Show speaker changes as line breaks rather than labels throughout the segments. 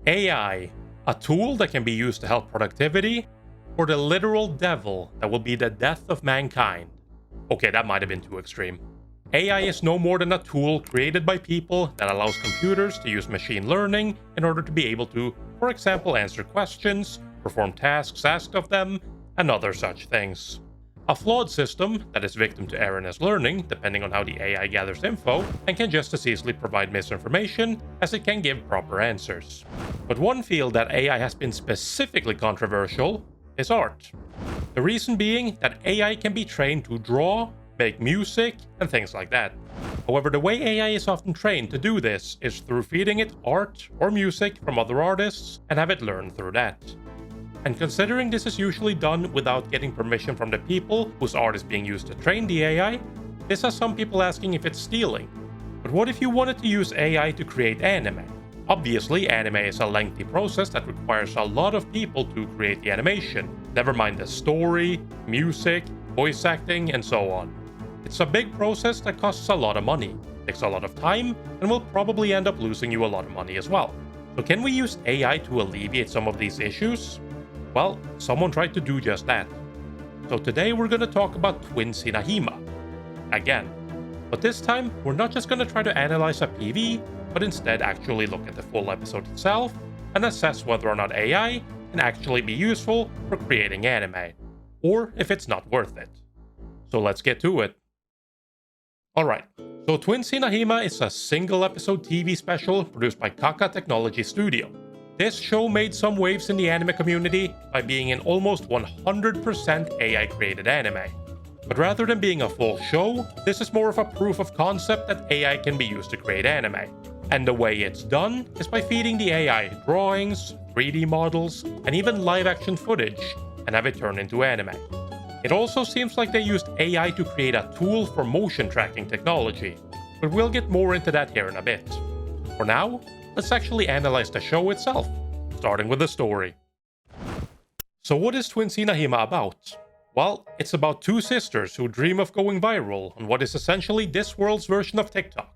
AI, a tool that can be used to help productivity, or the literal devil that will be the death of mankind? Okay, that might have been too extreme. AI is no more than a tool created by people that allows computers to use machine learning in order to be able to, for example, answer questions, perform tasks asked of them, and other such things. A flawed system that is victim to erroneous learning, depending on how the AI gathers info, and can just as easily provide misinformation as it can give proper answers. But one field that AI has been specifically controversial is art. The reason being that AI can be trained to draw, make music, and things like that. However, the way AI is often trained to do this is through feeding it art or music from other artists and have it learn through that. And considering this is usually done without getting permission from the people whose art is being used to train the AI, this has some people asking if it's stealing. But what if you wanted to use AI to create anime? Obviously, anime is a lengthy process that requires a lot of people to create the animation, never mind the story, music, voice acting, and so on. It's a big process that costs a lot of money, takes a lot of time, and will probably end up losing you a lot of money as well. So can we use AI to alleviate some of these issues? Well, someone tried to do just that. So today we're going to talk about Twins Hinahima. Again. But this time, we're not just going to try to analyze a PV, but instead actually look at the full episode itself and assess whether or not AI can actually be useful for creating anime, or if it's not worth it. So let's get to it. Alright, so Twins Hinahima is a single episode TV special produced by Kaka Technology Studio. This show made some waves in the anime community by being an almost 100% AI created anime. But rather than being a full show, this is more of a proof of concept that AI can be used to create anime. And the way it's done is by feeding the AI drawings, 3D models, and even live action footage, and have it turn into anime. It also seems like they used AI to create a tool for motion tracking technology, but we'll get more into that here in a bit. For now, let's actually analyze the show itself, starting with the story. So what is Twins Hinahima about? Well, it's about two sisters who dream of going viral on what is essentially this world's version of TikTok.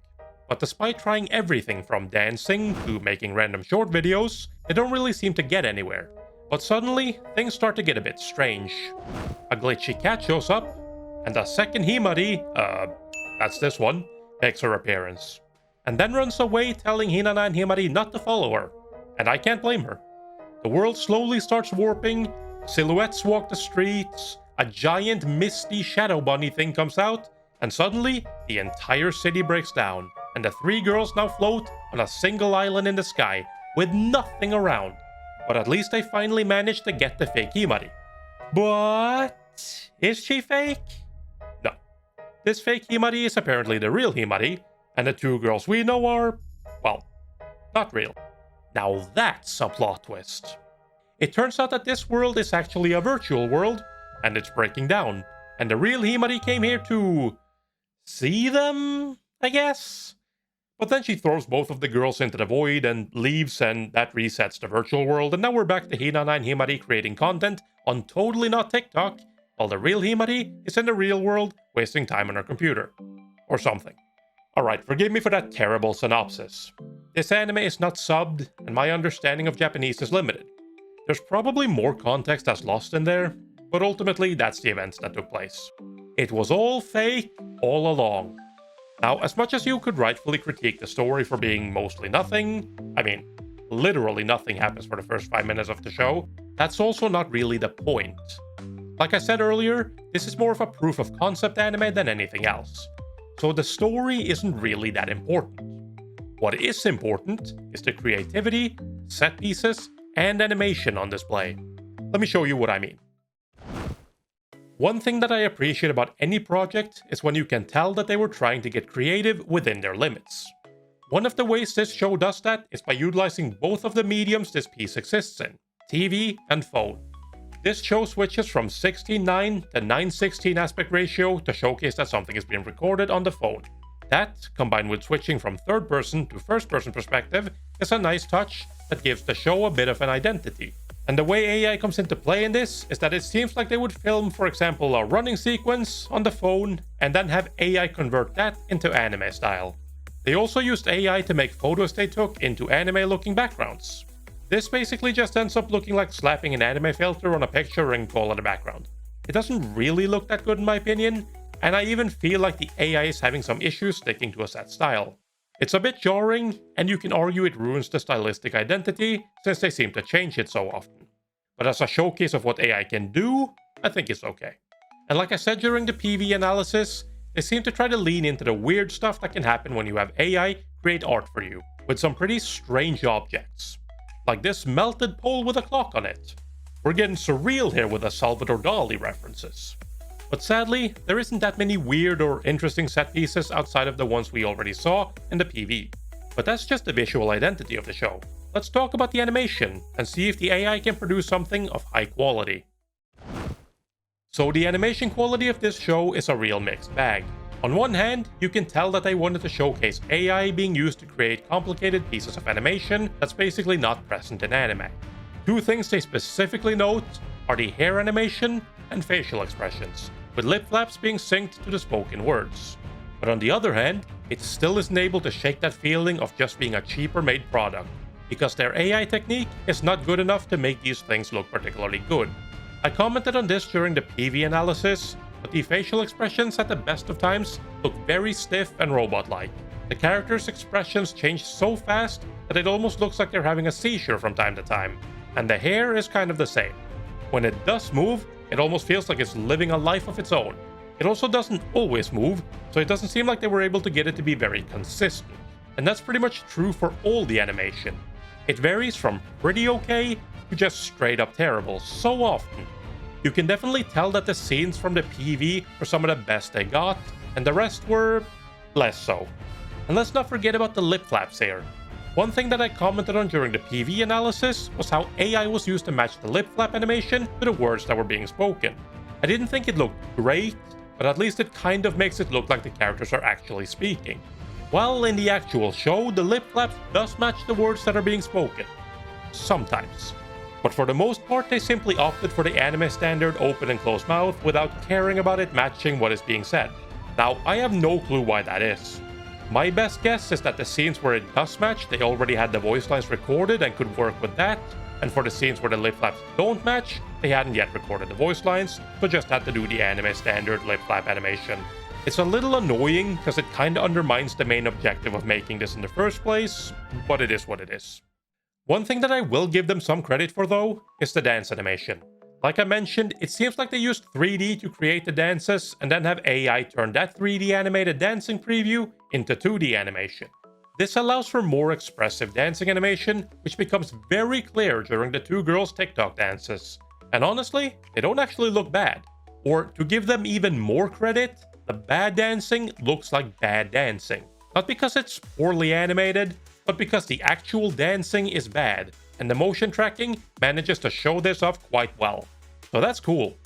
But despite trying everything from dancing to making random short videos, they don't really seem to get anywhere. But suddenly, things start to get a bit strange. A glitchy cat shows up, and a second Himari, that's this one, makes her appearance. And then runs away telling Hinana and Himari not to follow her. And I can't blame her. The world slowly starts warping, silhouettes walk the streets, a giant misty shadow bunny thing comes out, and suddenly the entire city breaks down, and the three girls now float on a single island in the sky with nothing around. But at least they finally managed to get the fake Himari. But is she fake? No. This fake Himari is apparently the real Himari, and the two girls we know are, well, not real. Now that's a plot twist. It turns out that this world is actually a virtual world, and it's breaking down, and the real Himari came here to see them, I guess? But then she throws both of the girls into the void and leaves, and that resets the virtual world, and now we're back to Hinana and Himari creating content on totally not TikTok, while the real Himari is in the real world wasting time on her computer. Or something. Alright, forgive me for that terrible synopsis. This anime is not subbed, and my understanding of Japanese is limited. There's probably more context that's lost in there, but ultimately that's the events that took place. It was all fake, all along. Now, as much as you could rightfully critique the story for being mostly nothing, I mean, literally nothing happens for the first 5 minutes of the show, that's also not really the point. Like I said earlier, this is more of a proof of concept anime than anything else. So the story isn't really that important. What is important is the creativity, set pieces, and animation on display. Let me show you what I mean. One thing that I appreciate about any project is when you can tell that they were trying to get creative within their limits. One of the ways this show does that is by utilizing both of the mediums this piece exists in, TV and phone. This show switches from 16:9 to 9:16 aspect ratio to showcase that something is being recorded on the phone. That, combined with switching from third person to first person perspective, is a nice touch that gives the show a bit of an identity. And the way AI comes into play in this is that it seems like they would film, for example, a running sequence on the phone and then have AI convert that into anime style. They also used AI to make photos they took into anime looking backgrounds. This basically just ends up looking like slapping an anime filter on a picture and call it a background. It doesn't really look that good in my opinion, and I even feel like the AI is having some issues sticking to a set style. It's a bit jarring, and you can argue it ruins the stylistic identity since they seem to change it so often. But as a showcase of what AI can do, I think it's okay. And like I said during the PV analysis, they seem to try to lean into the weird stuff that can happen when you have AI create art for you, with some pretty strange objects. Like this melted pole with a clock on it. We're getting surreal here with the Salvador Dali references. But sadly, there isn't that many weird or interesting set pieces outside of the ones we already saw in the PV. But that's just the visual identity of the show. Let's talk about the animation and see if the AI can produce something of high quality. So the animation quality of this show is a real mixed bag. On one hand, you can tell that they wanted to showcase AI being used to create complicated pieces of animation that's basically not present in anime. Two things they specifically note are the hair animation and facial expressions, with lip flaps being synced to the spoken words. But on the other hand, it still isn't able to shake that feeling of just being a cheaper made product, because their AI technique is not good enough to make these things look particularly good. I commented on this during the PV analysis, but the facial expressions at the best of times look very stiff and robot-like. The characters' expressions change so fast that it almost looks like they're having a seizure from time to time, and the hair is kind of the same. When it does move, it almost feels like it's living a life of its own. It also doesn't always move, so it doesn't seem like they were able to get it to be very consistent. And that's pretty much true for all the animation. It varies from pretty okay to just straight up terrible so often. You can definitely tell that the scenes from the PV were some of the best they got, and the rest were less so. And let's not forget about the lip flaps here. One thing that I commented on during the PV analysis was how AI was used to match the lip flap animation to the words that were being spoken. I didn't think it looked great, but at least it kind of makes it look like the characters are actually speaking. While in the actual show, the lip flaps does match the words that are being spoken. Sometimes. But for the most part, they simply opted for the anime standard open and closed mouth without caring about it matching what is being said. Now, I have no clue why that is. My best guess is that the scenes where it does match, they already had the voice lines recorded and could work with that, and for the scenes where the lip flaps don't match, they hadn't yet recorded the voice lines, so just had to do the anime standard lip flap animation. It's a little annoying because it kinda undermines the main objective of making this in the first place, but it is what it is. One thing that I will give them some credit for though, is the dance animation. Like I mentioned, it seems like they used 3D to create the dances and then have AI turn that 3D animated dancing preview into 2D animation. This allows for more expressive dancing animation, which becomes very clear during the two girls' TikTok dances. And honestly, they don't actually look bad. Or to give them even more credit, the bad dancing looks like bad dancing. Not because it's poorly animated, but because the actual dancing is bad, and the motion tracking manages to show this off quite well. So that's cool.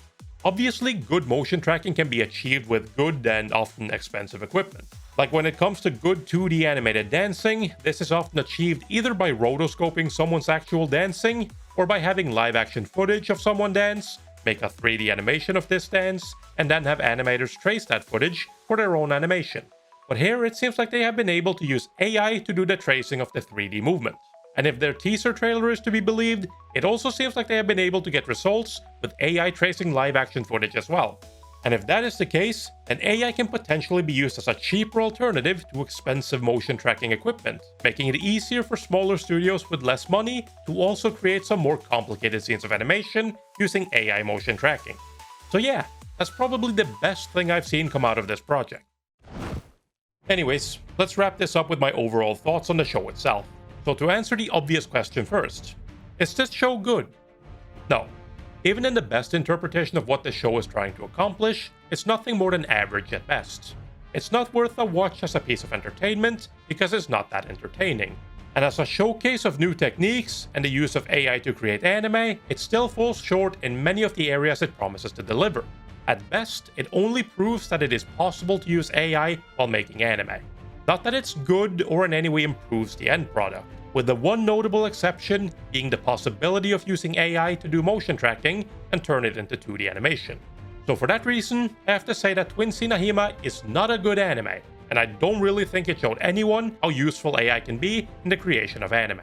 Obviously, good motion tracking can be achieved with good and often expensive equipment. Like when it comes to good 2D animated dancing, this is often achieved either by rotoscoping someone's actual dancing, or by having live action footage of someone dance, make a 3D animation of this dance, and then have animators trace that footage for their own animation. But here it seems like they have been able to use AI to do the tracing of the 3D movement. And if their teaser trailer is to be believed, it also seems like they have been able to get results with AI tracing live action footage as well. And if that is the case, then AI can potentially be used as a cheaper alternative to expensive motion tracking equipment, making it easier for smaller studios with less money to also create some more complicated scenes of animation using AI motion tracking. So yeah, that's probably the best thing I've seen come out of this project. Anyways, let's wrap this up with my overall thoughts on the show itself. So to answer the obvious question first, is this show good? No. Even in the best interpretation of what the show is trying to accomplish, it's nothing more than average at best. It's not worth a watch as a piece of entertainment because it's not that entertaining. And as a showcase of new techniques and the use of AI to create anime, it still falls short in many of the areas it promises to deliver. At best, it only proves that it is possible to use AI while making anime. Not that it's good or in any way improves the end product, with the one notable exception being the possibility of using AI to do motion tracking and turn it into 2D animation. So for that reason, I have to say that Twins Hinahima is not a good anime, and I don't really think it showed anyone how useful AI can be in the creation of anime.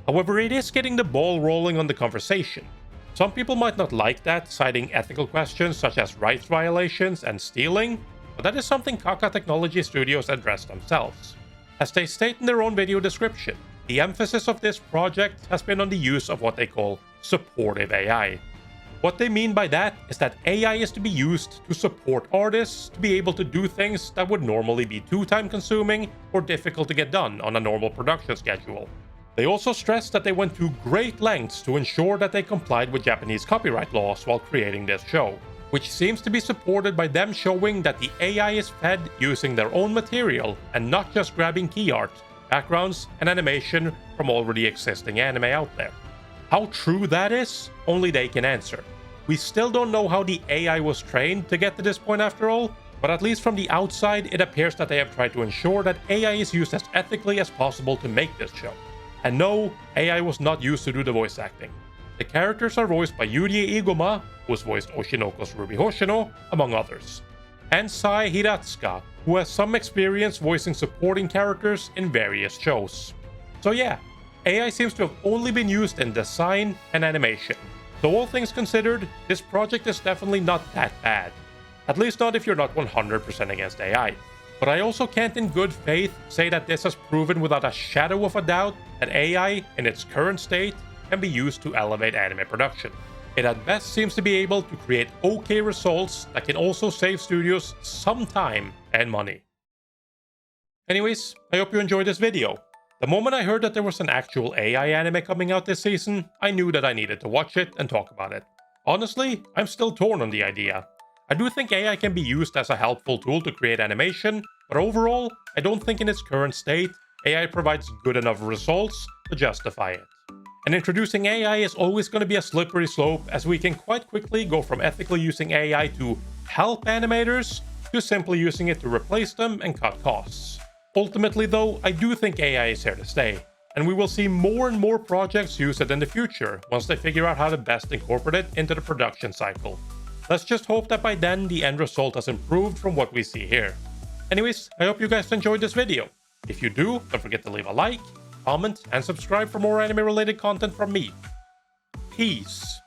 However, it is getting the ball rolling on the conversation. Some people might not like that, citing ethical questions such as rights violations and stealing, but that is something Kaka Technology Studios address themselves. As they state in their own video description, the emphasis of this project has been on the use of what they call supportive AI. What they mean by that is that AI is to be used to support artists to be able to do things that would normally be too time-consuming or difficult to get done on a normal production schedule. They also stressed that they went to great lengths to ensure that they complied with Japanese copyright laws while creating this show, which seems to be supported by them showing that the AI is fed using their own material and not just grabbing key art, backgrounds, and animation from already existing anime out there. How true that is, only they can answer. We still don't know how the AI was trained to get to this point after all, but at least from the outside it appears that they have tried to ensure that AI is used as ethically as possible to make this show. And no, AI was not used to do the voice acting. The characters are voiced by Yurie Igoma, who has voiced Oshinoko's Ruby Hoshino, among others, and Sai Hiratsuka, who has some experience voicing supporting characters in various shows. So yeah, AI seems to have only been used in design and animation. So all things considered, this project is definitely not that bad. At least not if you're not 100% against AI. But I also can't in good faith say that this has proven without a shadow of a doubt that AI, in its current state, can be used to elevate anime production. It at best seems to be able to create okay results that can also save studios some time and money. Anyways, I hope you enjoyed this video. The moment I heard that there was an actual AI anime coming out this season, I knew that I needed to watch it and talk about it. Honestly, I'm still torn on the idea. I do think AI can be used as a helpful tool to create animation, but overall, I don't think in its current state, AI provides good enough results to justify it. And introducing AI is always going to be a slippery slope, as we can quite quickly go from ethically using AI to help animators to simply using it to replace them and cut costs. Ultimately though, I do think AI is here to stay, and we will see more and more projects use it in the future once they figure out how to best incorporate it into the production cycle. Let's just hope that by then the end result has improved from what we see here. Anyways, I hope you guys enjoyed this video. If you do, don't forget to leave a like, comment, and subscribe for more anime related content from me. Peace!